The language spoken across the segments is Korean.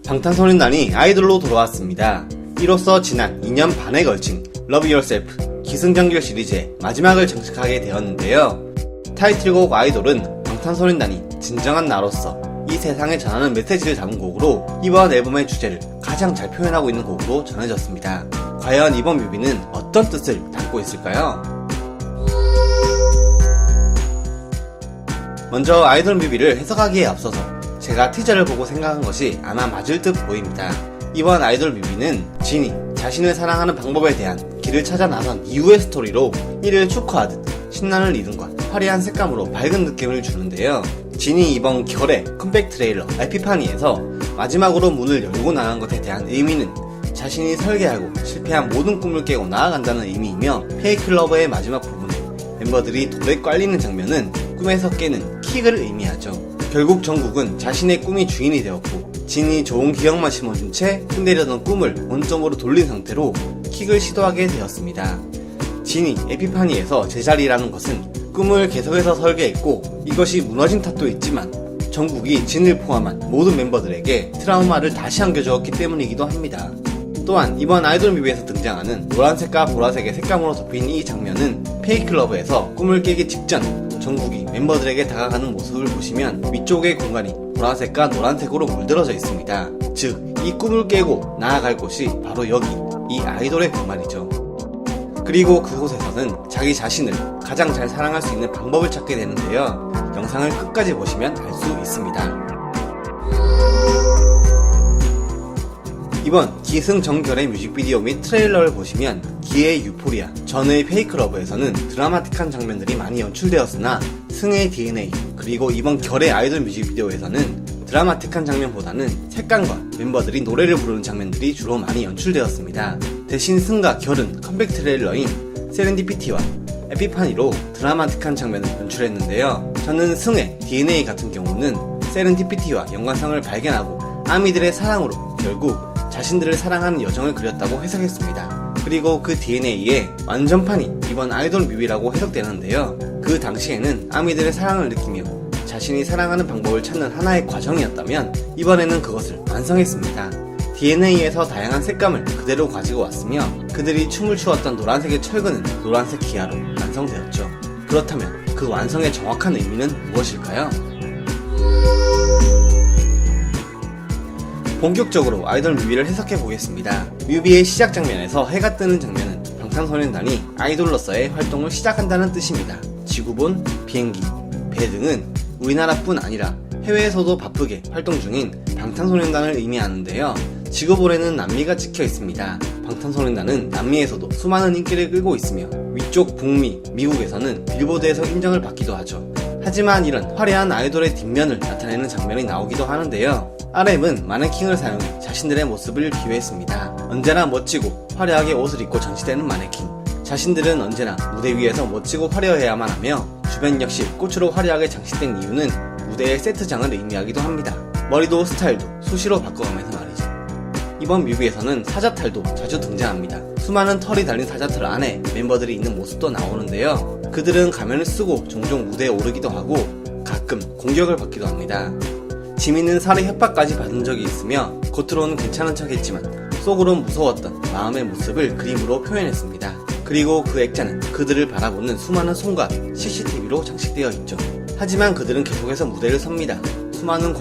방탄소년단이 아이돌로 돌아왔습니다. 이로써 지난 2년 반에 걸친 Love Yourself 기승전결 시리즈의 마지막을 장식하게 되었는데요. 타이틀곡 아이돌은 방탄소년단이 진정한 나로서 이 세상에 전하는 메시지를 담은 곡으로 이번 앨범의 주제를 가장 잘 표현하고 있는 곡으로 전해졌습니다. 과연 이번 뮤비는 어떤 뜻을 담고 있을까요? 먼저 아이돌 뮤비를 해석하기에 앞서서 제가 티저를 보고 생각한 것이 아마 맞을 듯 보입니다. 이번 아이돌 뮤비는 진이 자신을 사랑하는 방법에 대한 길을 찾아 나선 이후의 스토리로 이를 축하하듯 신나는 리듬과 화려한 색감으로 밝은 느낌을 주는데요. 진이 이번 결의 컴백 트레일러 에피파니에서 마지막으로 문을 열고 나간 것에 대한 의미는 자신이 설계하고 실패한 모든 꿈을 깨고 나아간다는 의미이며 페이크 러버의 마지막 부분에 멤버들이 돌에 깔리는 장면은 꿈에서 깨는 킥을 의미하죠. 결국 정국은 자신의 꿈이 주인이 되었고 진이 좋은 기억만 심어준 채 흔들려던 꿈을 원점으로 돌린 상태로 킥을 시도하게 되었습니다. 진이 에피파니에서 제자리라는 것은 꿈을 계속해서 설계했고 이것이 무너진 탓도 있지만 정국이 진을 포함한 모든 멤버들에게 트라우마를 다시 안겨주었기 때문이기도 합니다. 또한 이번 아이돌 뮤비에서 등장하는 노란색과 보라색의 색감으로 덮인 이 장면은 페이크 러브에서 꿈을 깨기 직전 정국이 멤버들에게 다가가는 모습을 보시면 위쪽의 공간이 보라색과 노란색으로 물들어져 있습니다. 즉, 이 꿈을 깨고 나아갈 곳이 바로 여기, 이 아이돌의 공간이죠. 그리고 그곳에서는 자기 자신을 가장 잘 사랑할 수 있는 방법을 찾게 되는데요. 영상을 끝까지 보시면 알 수 있습니다. 이번 기승전결의 뮤직비디오 및 트레일러를 보시면 기의 유포리아, 전의 페이크 러브에서는 드라마틱한 장면들이 많이 연출되었으나 승의 DNA, 그리고 이번 결의 아이돌 뮤직비디오에서는 드라마틱한 장면보다는 색감과 멤버들이 노래를 부르는 장면들이 주로 많이 연출되었습니다. 대신 승과 결은 컴백 트레일러인 세렌디피티와 에피파니로 드라마틱한 장면을 연출했는데요. 저는 승의 DNA 같은 경우는 세렌디피티와 연관성을 발견하고 아미들의 사랑으로 결국 자신들을 사랑하는 여정을 그렸다고 해석했습니다. 그리고 그 DNA의 완전판이 이번 아이돌 뮤비라고 해석되는데요. 그 당시에는 아미들의 사랑을 느끼며 자신이 사랑하는 방법을 찾는 하나의 과정이었다면 이번에는 그것을 완성했습니다. DNA에서 다양한 색감을 그대로 가지고 왔으며 그들이 춤을 추었던 노란색의 철근은 노란색 기아로 완성되었죠. 그렇다면 그 완성의 정확한 의미는 무엇일까요? 본격적으로 아이돌 뮤비를 해석해 보겠습니다. 뮤비의 시작 장면에서 해가 뜨는 장면은 방탄소년단이 아이돌로서의 활동을 시작한다는 뜻입니다. 지구본, 비행기, 배 등은 우리나라뿐 아니라 해외에서도 바쁘게 활동 중인 방탄소년단을 의미하는데요. 지구본에는 남미가 찍혀 있습니다. 방탄소년단은 남미에서도 수많은 인기를 끌고 있으며 위쪽 북미, 미국에서는 빌보드에서 인정을 받기도 하죠. 하지만 이런 화려한 아이돌의 뒷면을 나타내는 장면이 나오기도 하는데요. RM은 마네킹을 사용해 자신들의 모습을 비유했습니다. 언제나 멋지고 화려하게 옷을 입고 전시되는 마네킹. 자신들은 언제나 무대 위에서 멋지고 화려해야만 하며 주변 역시 꽃으로 화려하게 장식된 이유는 무대의 세트장을 의미하기도 합니다. 머리도 스타일도 수시로 바꿔가면서 말이죠. 이번 뮤비에서는 사자탈도 자주 등장합니다. 수많은 털이 달린 사자털 안에 멤버들이 있는 모습도 나오는데요. 그들은 가면을 쓰고 종종 무대에 오르기도 하고 가끔 공격을 받기도 합니다. 지민은 살해 협박까지 받은 적이 있으며 겉으로는 괜찮은 척 했지만 속으론 무서웠던 마음의 모습을 그림으로 표현했습니다. 그리고 그 액자는 그들을 바라보는 수많은 손과 CCTV로 장식되어 있죠. 하지만 그들은 계속해서 무대를 섭니다. 수많은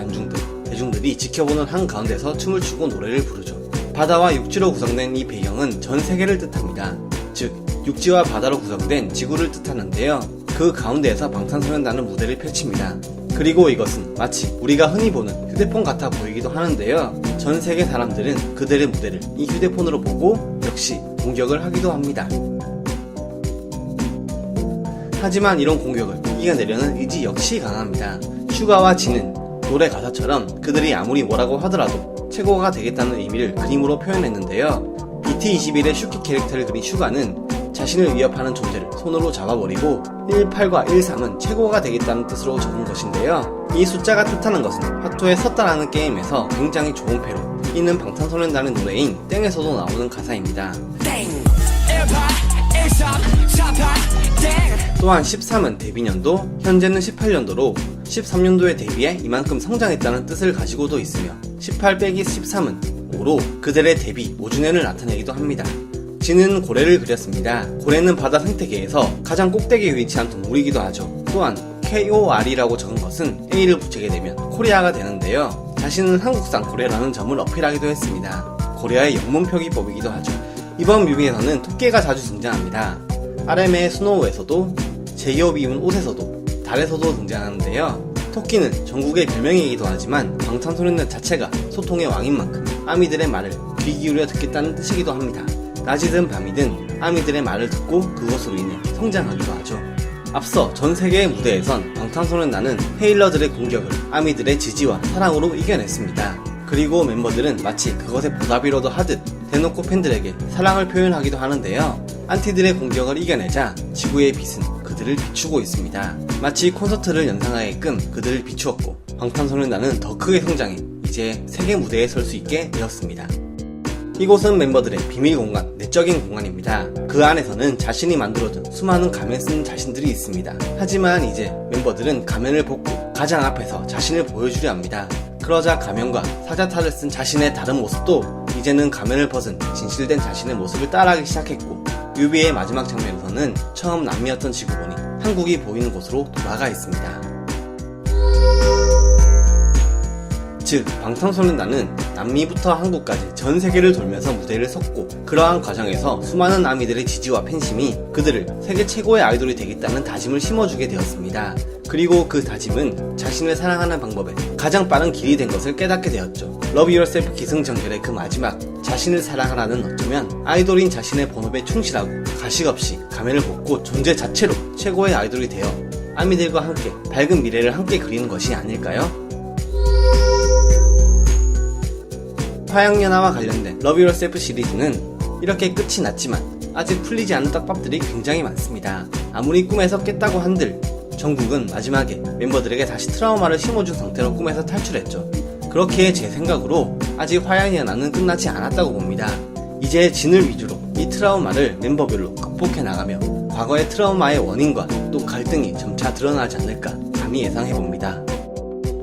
대중들이 지켜보는 한가운데서 춤을 추고 노래를 부르죠. 바다와 육지로 구성된 이 배경은 전 세계를 뜻합니다. 즉, 육지와 바다로 구성된 지구를 뜻하는데요. 그 가운데에서 방탄소년단은 무대를 펼칩니다. 그리고 이것은 마치 우리가 흔히 보는 휴대폰 같아 보이기도 하는데요. 전 세계 사람들은 그들의 무대를 이 휴대폰으로 보고 역시 공격을 하기도 합니다. 하지만 이런 공격을 이겨내려는 의지 역시 강합니다. 슈가와 진은 노래 가사처럼 그들이 아무리 뭐라고 하더라도 최고가 되겠다는 의미를 그림으로 표현했는데요. BT21의 슈키 캐릭터를 그린 슈가는 자신을 위협하는 존재를 손으로 잡아버리고 18과 13은 최고가 되겠다는 뜻으로 적은 것인데요. 이 숫자가 뜻하는 것은 화투에 섰다라는 게임에서 굉장히 좋은 패로 이는 방탄소년단의 노래인 땡에서도 나오는 가사입니다. 또한 13은 데뷔년도, 현재는 18년도로 13년도에 데뷔해 이만큼 성장했다는 뜻을 가지고도 있으며 18 빼기 13은 5로 그들의 데뷔 5주년을 나타내기도 합니다. 지는 고래를 그렸습니다. 고래는 바다 생태계에서 가장 꼭대기에 위치한 동물이기도 하죠. 또한 KOR이라고 적은 것은 A를 붙이게 되면 코리아가 되는데요. 자신은 한국산 고래라는 점을 어필하기도 했습니다. 고래의 영문 표기법이기도 하죠. 이번 뮤비에서는 토끼가 자주 등장합니다. RM의 스노우에서도 제이홉이 입은 옷에서도 달에서도 등장하는데요. 토끼는 전국의 별명이기도 하지만 방탄소년단 자체가 소통의 왕인 만큼 아미들의 말을 귀 기울여 듣겠다는 뜻이기도 합니다. 낮이든 밤이든 아미들의 말을 듣고 그것으로 인해 성장하기도 하죠. 앞서 전 세계의 무대에선 방탄소년단은 헤일러들의 공격을 아미들의 지지와 사랑으로 이겨냈습니다. 그리고 멤버들은 마치 그것의 보답이라도 하듯 대놓고 팬들에게 사랑을 표현하기도 하는데요. 안티들의 공격을 이겨내자 지구의 빛은 그들을 비추고 있습니다. 마치 콘서트를 연상하게끔 그들을 비추었고 방탄소년단은 더 크게 성장해 이제 세계 무대에 설 수 있게 되었습니다. 이곳은 멤버들의 비밀 공간, 내적인 공간입니다. 그 안에서는 자신이 만들어둔 수많은 가면 쓴 자신들이 있습니다. 하지만 이제 멤버들은 가면을 벗고 가장 앞에서 자신을 보여주려 합니다. 그러자 가면과 사자타를 쓴 자신의 다른 모습도 이제는 가면을 벗은 진실된 자신의 모습을 따라하기 시작했고 뮤비의 마지막 장면에서는 처음 남미였던 지구본이 한국이 보이는 곳으로 돌아가 있습니다. 즉 방탄소년단은 남미부터 한국까지 전 세계를 돌면서 무대를 섰고 그러한 과정에서 수많은 아미들의 지지와 팬심이 그들을 세계 최고의 아이돌이 되겠다는 다짐을 심어주게 되었습니다. 그리고 그 다짐은 자신을 사랑하는 방법에 가장 빠른 길이 된 것을 깨닫게 되었죠. Love Yourself 기승전결의 그 마지막 자신을 사랑하라는 어쩌면 아이돌인 자신의 본업에 충실하고 가식 없이 가면을 벗고 존재 자체로 최고의 아이돌이 되어 아미들과 함께 밝은 미래를 함께 그리는 것이 아닐까요? 화양연화와 관련된 Love Yourself 시리즈는 이렇게 끝이 났지만 아직 풀리지 않은 떡밥들이 굉장히 많습니다. 아무리 꿈에서 깼다고 한들 정국은 마지막에 멤버들에게 다시 트라우마를 심어준 상태로 꿈에서 탈출했죠. 그렇기에 제 생각으로 아직 화양연화는 끝나지 않았다고 봅니다. 이제 진을 위주로 이 트라우마를 멤버별로 극복해 나가며 과거의 트라우마의 원인과 또 갈등이 점차 드러나지 않을까 감히 예상해봅니다.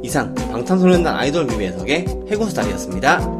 이상 방탄소년단 아이돌 뮤비 해석의 해군수달이었습니다.